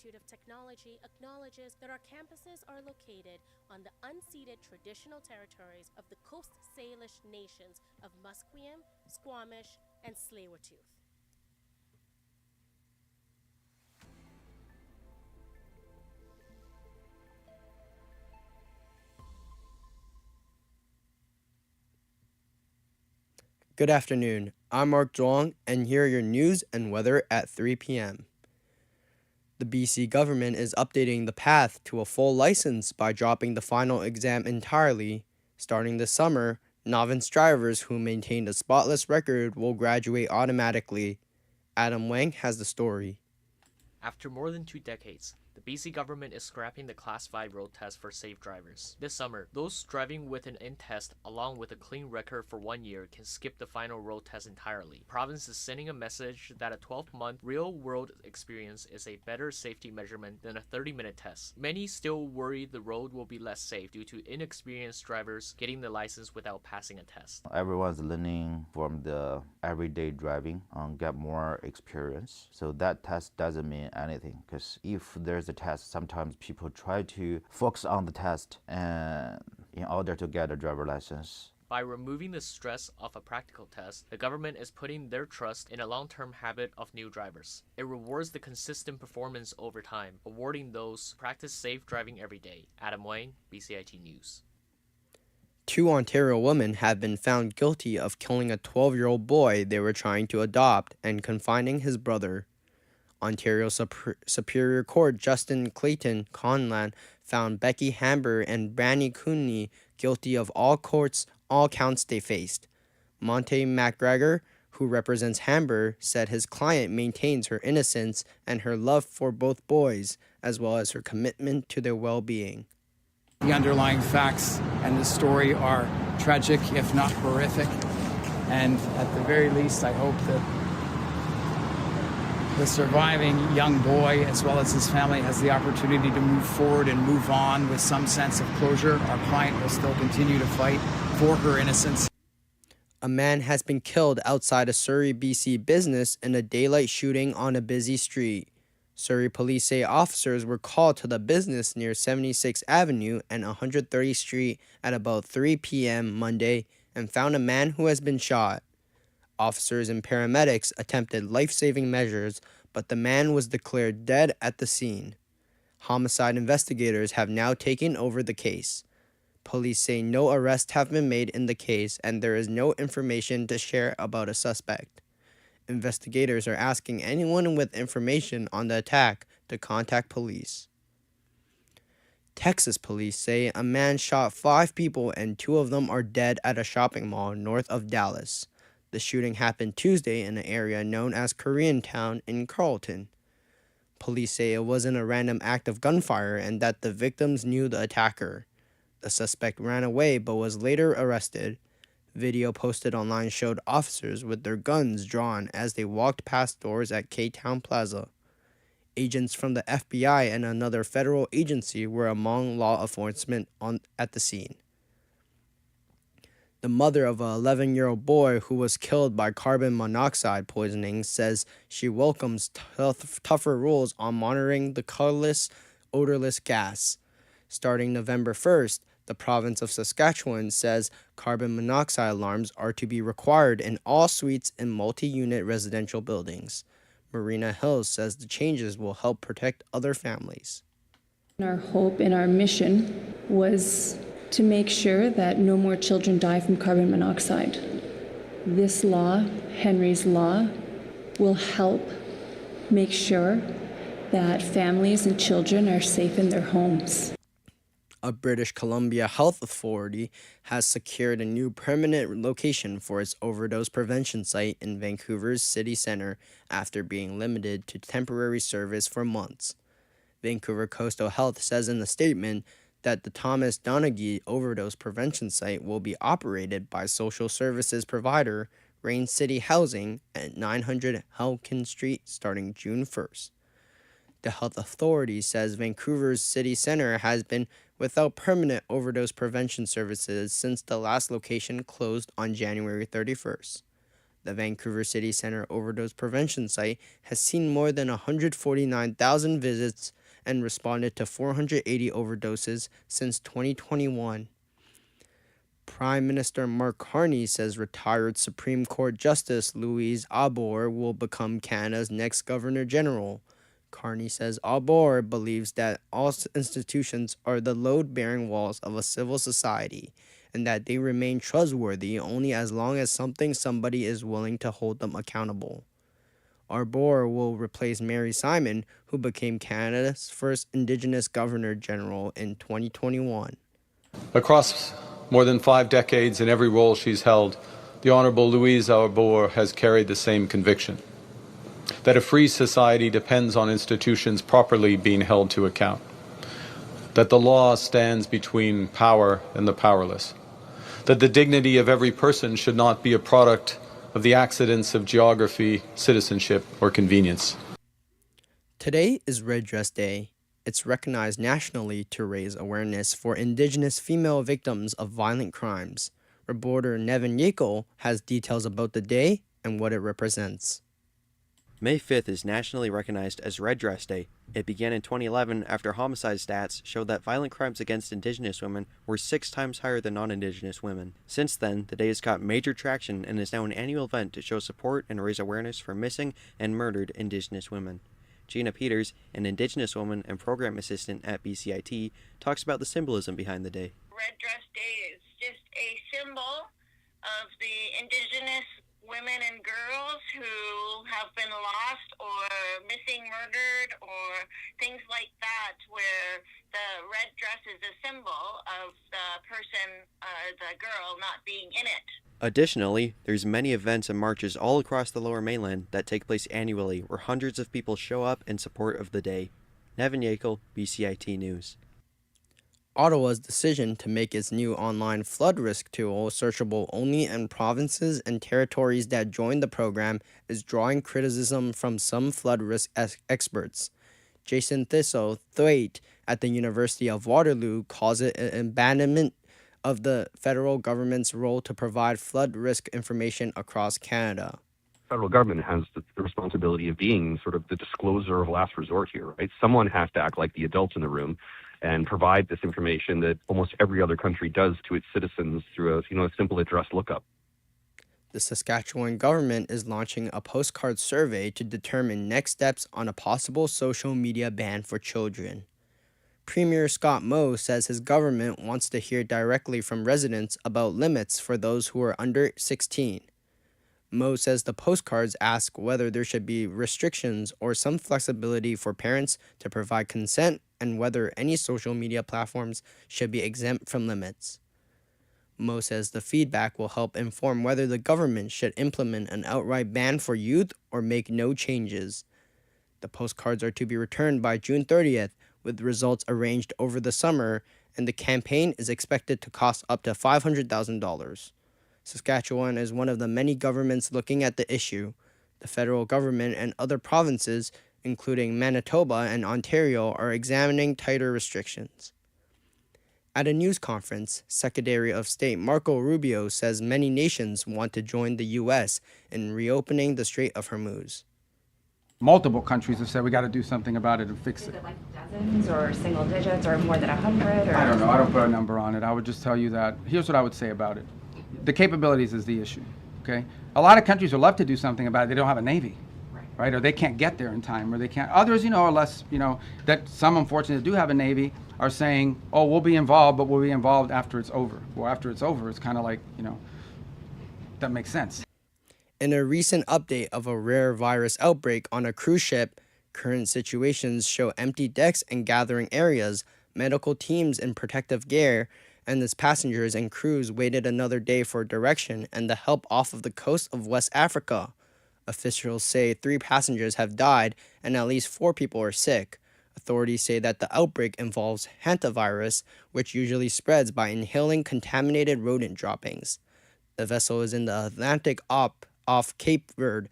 Institute of Technology acknowledges that our campuses are located on the unceded traditional territories of the Coast Salish nations of Musqueam, Squamish, and Tsleil-Waututh. Good afternoon. I'm Mark Zhuang, and here are your news and weather at 3 p.m. The BC government is updating the path to a full license by dropping the final exam entirely. Starting this summer, novice drivers who maintained a spotless record will graduate automatically. Adam Wang has the story. After more than 2 decades, the BC government is scrapping the Class 5 road test for safe drivers. This summer, those driving with an in-test along with a clean record for 1 year can skip the final road test entirely. The province is sending a message that a 12-month real-world experience is a better safety measurement than a 30-minute test. Many still worry the road will be less safe due to inexperienced drivers getting the license without passing a test. Everyone's learning from the everyday driving and get more experience. So that test doesn't mean anything, because if there's a test, sometimes people try to focus on the test and in order to get a driver license. By removing the stress of a practical test, the government is putting their trust in a long-term habit of new drivers. It rewards the consistent performance over time, awarding those who practice safe driving every day. Adam Wang, BCIT News. 2 Ontario women have been found guilty of killing a 12-year-old boy they were trying to adopt and confining his brother. Ontario Superior Court Justin Clayton Conlan found Becky Hamber and Brandy Cooney guilty of all counts they faced. Monte McGregor, who represents Hamber, said his client maintains her innocence and her love for both boys, as well as her commitment to their well-being. The underlying facts and the story are tragic, if not horrific, and at the very least, I hope that the surviving young boy, as well as his family, has the opportunity to move forward and move on with some sense of closure. Our client will still continue to fight for her innocence. A man has been killed outside a Surrey, BC business in a daylight shooting on a busy street. Surrey police say officers were called to the business near 76th Avenue and 130th Street at about 3 p.m. Monday and found a man who has been shot. Officers and paramedics attempted life-saving measures, but the man was declared dead at the scene. Homicide investigators have now taken over the case. Police say no arrests have been made in the case and there is no information to share about a suspect. Investigators are asking anyone with information on the attack to contact police. Texas police say a man shot 5 people and 2 of them are dead at a shopping mall north of Dallas. The shooting happened Tuesday in an area known as Koreatown in Carlton. Police say it wasn't a random act of gunfire and that the victims knew the attacker. The suspect ran away but was later arrested. Video posted online showed officers with their guns drawn as they walked past doors at K-Town Plaza. Agents from the FBI and another federal agency were among law enforcement at the scene. The mother of an 11-year-old boy who was killed by carbon monoxide poisoning says she welcomes tougher rules on monitoring the colorless, odorless gas. Starting November 1st, the province of Saskatchewan says carbon monoxide alarms are to be required in all suites in multi-unit residential buildings. Marina Hills says the changes will help protect other families. Our hope and our mission was to make sure that no more children die from carbon monoxide. This law, Henry's Law, will help make sure that families and children are safe in their homes. A British Columbia Health Authority has secured a new permanent location for its overdose prevention site in Vancouver's city centre after being limited to temporary service for months. Vancouver Coastal Health says in the statement that the Thomas Donaghy overdose prevention site will be operated by social services provider Rain City Housing at 900 Helkin Street starting June 1st. The health authority says Vancouver's city centre has been without permanent overdose prevention services since the last location closed on January 31st. The Vancouver City Center overdose prevention site has seen more than 149,000 visits and responded to 480 overdoses since 2021. Prime Minister Mark Carney says retired Supreme Court Justice Louise Arbour will become Canada's next Governor General. Carney says Arbour believes that all institutions are the load-bearing walls of a civil society and that they remain trustworthy only as long as somebody is willing to hold them accountable. Arbour will replace Mary Simon, who became Canada's first Indigenous Governor General in 2021. Across more than 5 decades in every role she's held, the Honourable Louise Arbour has carried the same conviction, that a free society depends on institutions properly being held to account, that the law stands between power and the powerless, that the dignity of every person should not be a product of the accidents of geography, citizenship, or convenience. Today is Red Dress Day. It's recognized nationally to raise awareness for Indigenous female victims of violent crimes. Reporter Nevin Yekel has details about the day and what it represents. May 5th is nationally recognized as Red Dress Day. It began in 2011 after homicide stats showed that violent crimes against Indigenous women were 6 times higher than non-Indigenous women. Since then, the day has got major traction and is now an annual event to show support and raise awareness for missing and murdered Indigenous women. Gina Peters, an Indigenous woman and program assistant at BCIT, talks about the symbolism behind the day. Red Dress Day is just a symbol of the Indigenous women and girls who have been lost or missing, murdered, or things like that, where the red dress is a symbol of the person, the girl, not being in it. Additionally, there's many events and marches all across the Lower Mainland that take place annually where hundreds of people show up in support of the day. Nevin Yekel, BCIT News. Ottawa's decision to make its new online flood risk tool searchable only in provinces and territories that join the program is drawing criticism from some flood risk experts. Jason Thistle-Thwaite at the University of Waterloo calls it an abandonment of the federal government's role to provide flood risk information across Canada. The federal government has the responsibility of being sort of the discloser of last resort here, right? Someone has to act like the adults in the room and provide this information that almost every other country does to its citizens through a simple address lookup. The Saskatchewan government is launching a postcard survey to determine next steps on a possible social media ban for children. Premier Scott Moe says his government wants to hear directly from residents about limits for those who are under 16. Moe says the postcards ask whether there should be restrictions or some flexibility for parents to provide consent and whether any social media platforms should be exempt from limits. Moe says the feedback will help inform whether the government should implement an outright ban for youth or make no changes. The postcards are to be returned by June 30th, with results arranged over the summer, and the campaign is expected to cost up to $500,000. Saskatchewan is one of the many governments looking at the issue. The federal government and other provinces, including Manitoba and Ontario, are examining tighter restrictions. At a news conference, Secretary of State Marco Rubio says many nations want to join the U.S. in reopening the Strait of Hormuz. Multiple countries have said we got to do something about it and fix it. Is it like dozens or single digits or more than 100? Or? I don't know. I don't put a number on it. I would just tell you that here's what I would say about it. The capabilities is the issue, okay? A lot of countries would love to do something about it. They don't have a Navy, right? Or they can't get there in time, or they can't. Others, are less, that some unfortunately do have a Navy are saying, oh, we'll be involved, but we'll be involved after it's over. Well, after it's over, it's kind of like, that makes sense. In a recent update of a rare virus outbreak on a cruise ship, current situations show empty decks and gathering areas, medical teams in protective gear, and its passengers and crews waited another day for direction and the help off of the coast of West Africa. Officials say 3 passengers have died and at least 4 people are sick. Authorities say that the outbreak involves hantavirus, which usually spreads by inhaling contaminated rodent droppings. The vessel is in the Atlantic off Cape Verde.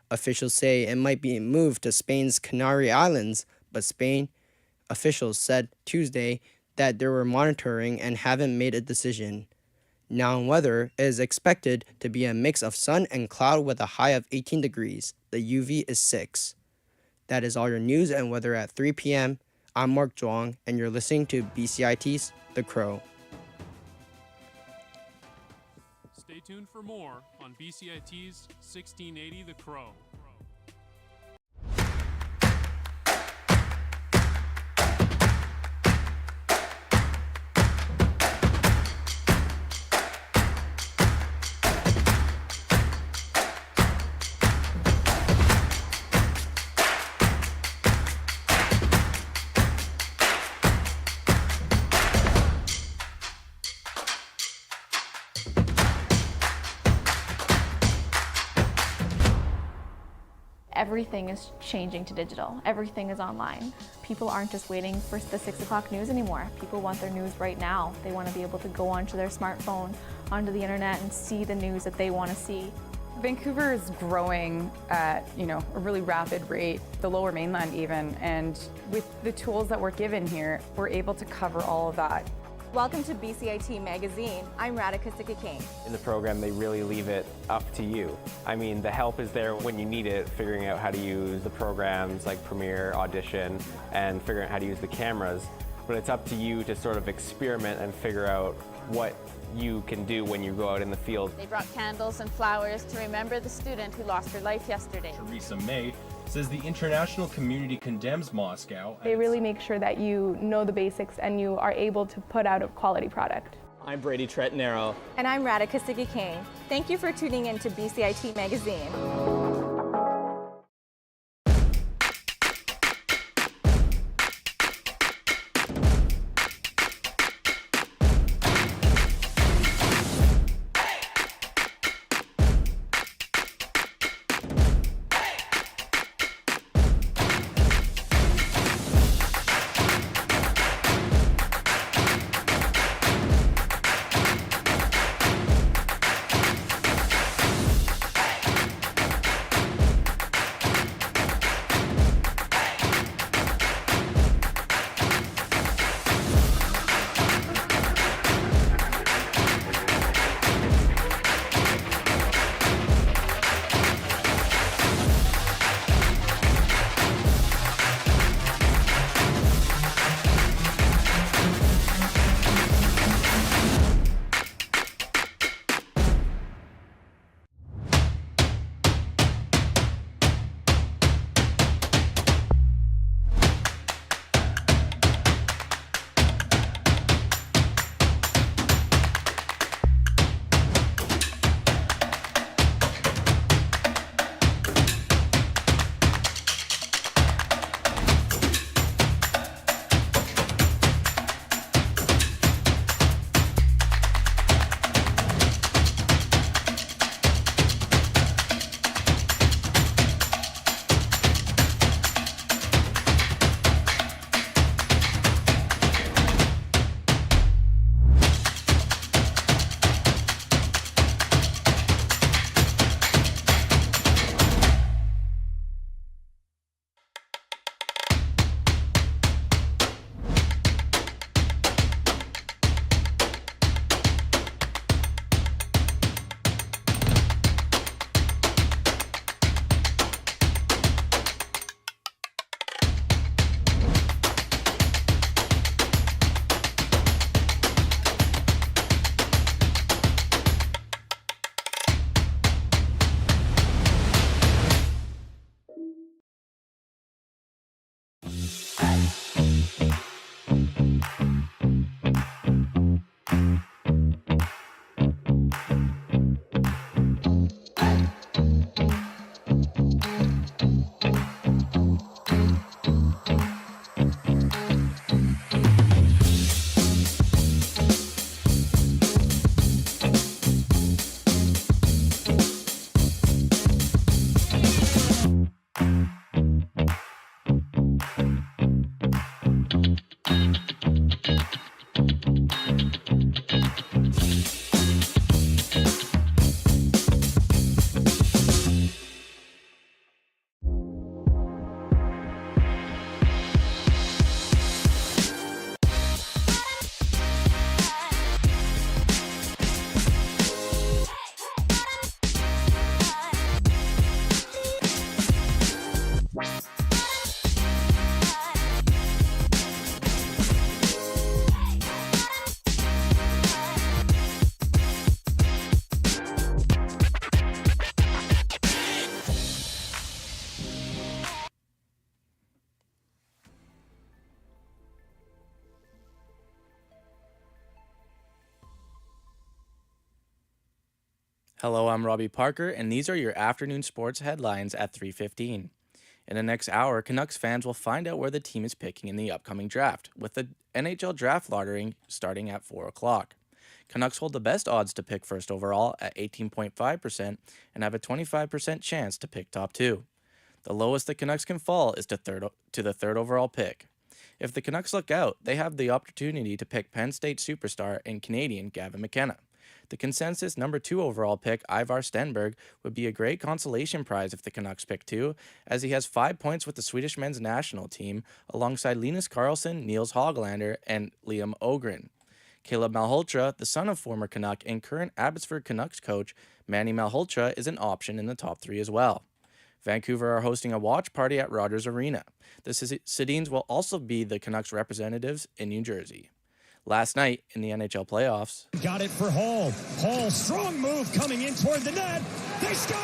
Officials say it might be moved to Spain's Canary Islands, but Spain officials said Tuesday that they were monitoring and haven't made a decision. Now in weather, it is expected to be a mix of sun and cloud with a high of 18 degrees. The UV is 6. That is all your news and weather at 3 p.m. I'm Mark Zhuang, and you're listening to BCIT's The Crow. Stay tuned for more on BCIT's 1680 The Crow. Everything is changing to digital. Everything is online. People aren't just waiting for the 6 o'clock news anymore. People want their news right now. They want to be able to go onto their smartphone, onto the internet, and see the news that they want to see. Vancouver is growing at, a really rapid rate, the Lower Mainland even, and with the tools that we're given here, we're able to cover all of that. Welcome to BCIT Magazine. I'm Radhika Sikka-King. In the program, they really leave it up to you. I mean, the help is there when you need it, figuring out how to use the programs like Premiere, Audition, and figuring out how to use the cameras. But it's up to you to sort of experiment and figure out what you can do when you go out in the field. They brought candles and flowers to remember the student who lost her life yesterday. Theresa May says the international community condemns Moscow. They really make sure that you know the basics and you are able to put out a quality product. I'm Brady Tretnero. And I'm Radhika Sikka-King. Thank you for tuning in to BCIT Magazine. Hello, I'm Robbie Parker, and these are your afternoon sports headlines at 3:15. In the next hour, Canucks fans will find out where the team is picking in the upcoming draft, with the NHL draft lottery starting at 4 o'clock. Canucks hold the best odds to pick first overall at 18.5% and have a 25% chance to pick top 2. The lowest the Canucks can fall is to the third overall pick. If the Canucks look out, they have the opportunity to pick Penn State superstar and Canadian Gavin McKenna. The consensus number 2 overall pick, Ivar Stenberg, would be a great consolation prize if the Canucks pick 2, as he has 5 points with the Swedish men's national team, alongside Linus Karlsson, Niels Hoglander, and Liam Ogren. Caleb Malhotra, the son of former Canuck and current Abbotsford Canucks coach Manny Malhotra, is an option in the top 3 as well. Vancouver are hosting a watch party at Rogers Arena. The Sedins will also be the Canucks representatives in New Jersey. Last night in the NHL playoffs, got it for Hall. Hall, strong move coming in toward the net. They score!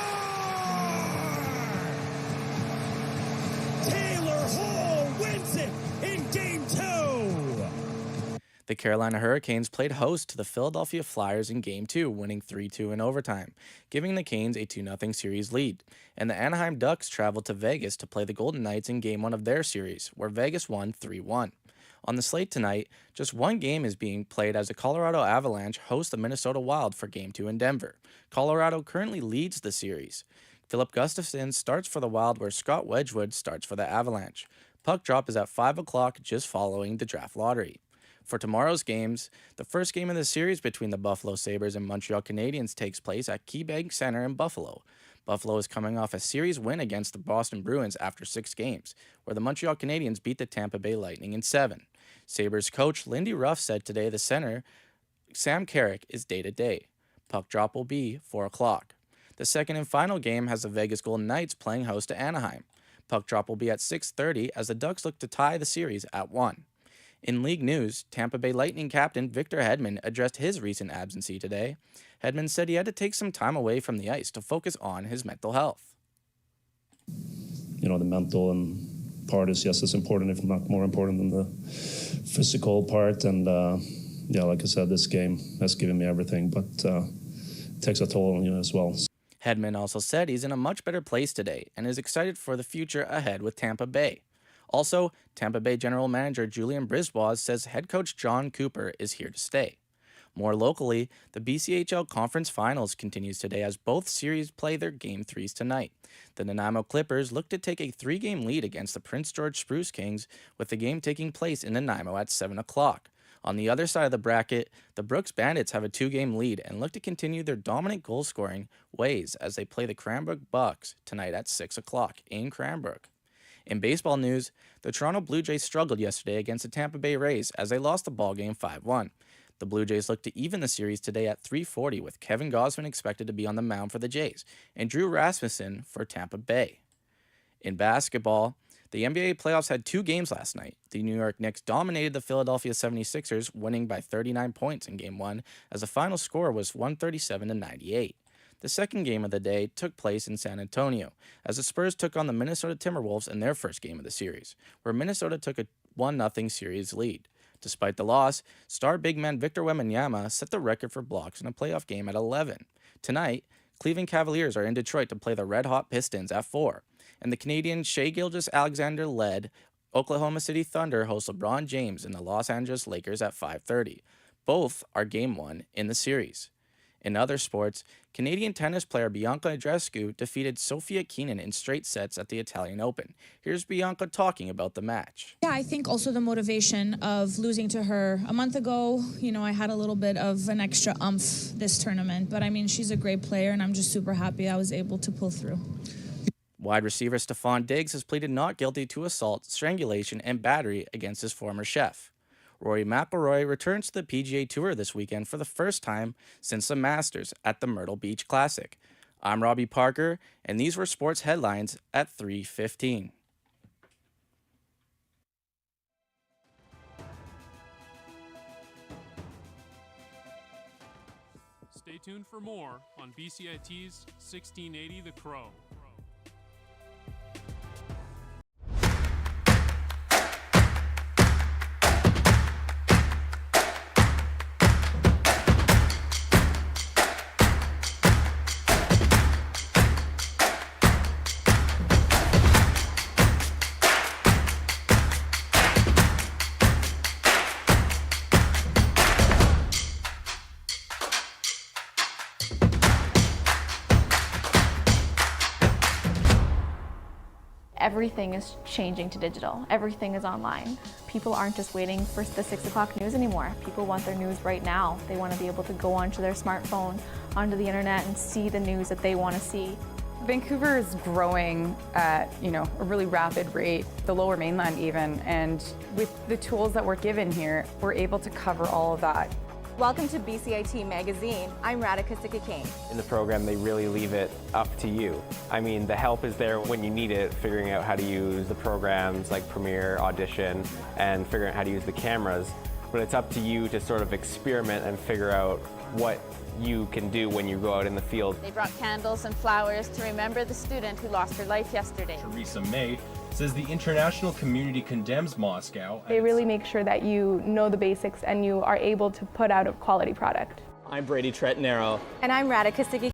Taylor Hall wins it in Game 2. The Carolina Hurricanes played host to the Philadelphia Flyers in Game 2, winning 3-2 in overtime, giving the Canes a 2-0 series lead. And the Anaheim Ducks traveled to Vegas to play the Golden Knights in Game 1 of their series, where Vegas won 3-1. On the slate tonight, just one game is being played as the Colorado Avalanche host the Minnesota Wild for Game 2 in Denver. Colorado currently leads the series. Philip Gustafson starts for the Wild, where Scott Wedgwood starts for the Avalanche. Puck drop is at 5 o'clock, just following the draft lottery. For tomorrow's games, the first game of the series between the Buffalo Sabres and Montreal Canadiens takes place at KeyBank Center in Buffalo. Buffalo is coming off a series win against the Boston Bruins after 6 games, where the Montreal Canadiens beat the Tampa Bay Lightning in 7. Sabres coach Lindy Ruff said today the center, Sam Carrick, is day-to-day. Puck drop will be 4 o'clock. The second and final game has the Vegas Golden Knights playing host to Anaheim. Puck drop will be at 6:30 as the Ducks look to tie the series at 1. In league news, Tampa Bay Lightning captain Victor Hedman addressed his recent absence today. Hedman said he had to take some time away from the ice to focus on his mental health. The mental and part is just as important, if not more important, than the physical part. And like I said, this game has given me everything, but it takes a toll on you as well. Hedman also said he's in a much better place today and is excited for the future ahead with Tampa Bay. Also, Tampa Bay General Manager Julian Brisbois says head coach John Cooper is here to stay. More locally, the BCHL Conference Finals continues today as both series play their Game 3s tonight. The Nanaimo Clippers look to take a 3-game lead against the Prince George Spruce Kings, with the game taking place in Nanaimo at 7 o'clock. On the other side of the bracket, the Brooks Bandits have a 2-game lead and look to continue their dominant goal-scoring ways as they play the Cranbrook Bucks tonight at 6 o'clock in Cranbrook. In baseball news, the Toronto Blue Jays struggled yesterday against the Tampa Bay Rays as they lost the ballgame 5-1. The Blue Jays look to even the series today at 3:40, with Kevin Gausman expected to be on the mound for the Jays and Drew Rasmussen for Tampa Bay. In basketball, the NBA playoffs had 2 games last night. The New York Knicks dominated the Philadelphia 76ers, winning by 39 points in Game 1, as the final score was 137-98. The second game of the day took place in San Antonio, as the Spurs took on the Minnesota Timberwolves in their first game of the series, where Minnesota took a 1-0 series lead. Despite the loss, star big man Victor Wembanyama set the record for blocks in a playoff game at 11. Tonight, Cleveland Cavaliers are in Detroit to play the red-hot Pistons at 4, and the Canadian Shai Gilgeous-Alexander-led Oklahoma City Thunder host LeBron James and the Los Angeles Lakers at 5:30. Both are Game 1 in the series. In other sports, Canadian tennis player Bianca Andreescu defeated Sofia Kenin in straight sets at the Italian Open. Here's Bianca talking about the match. Yeah, I think also the motivation of losing to her a month ago, I had a little bit of an extra umph this tournament. But, she's a great player, and I'm just super happy I was able to pull through. Wide receiver Stephon Diggs has pleaded not guilty to assault, strangulation, and battery against his former chef. Rory McIlroy returns to the PGA Tour this weekend for the first time since the Masters at the Myrtle Beach Classic. I'm Robbie Parker, and these were sports headlines at 3:15. Stay tuned for more on BCIT's 1680 The Crow. everything is changing to digital. Everything is online. People aren't just waiting for the 6 o'clock news anymore. People want their news right now. They want to be able to go onto their smartphone, onto the internet, and see the news that they want to see. Vancouver is growing at, a really rapid rate, the Lower Mainland even, and with the tools that we're given here, we're able to cover all of that. Welcome to BCIT Magazine. I'm Radhika Sikakane. In the program, they really leave it up to you. I mean, the help is there when you need it, figuring out how to use the programs like Premiere, Audition, and figuring out how to use the cameras. But it's up to you to sort of experiment and figure out what you can do when you go out in the field. They brought candles and flowers to remember the student who lost her life yesterday. Theresa May says the international community condemns Moscow. They really make sure that you know the basics and you are able to put out a quality product. I'm Brady Tretanero. And I'm Radhika Sikakane.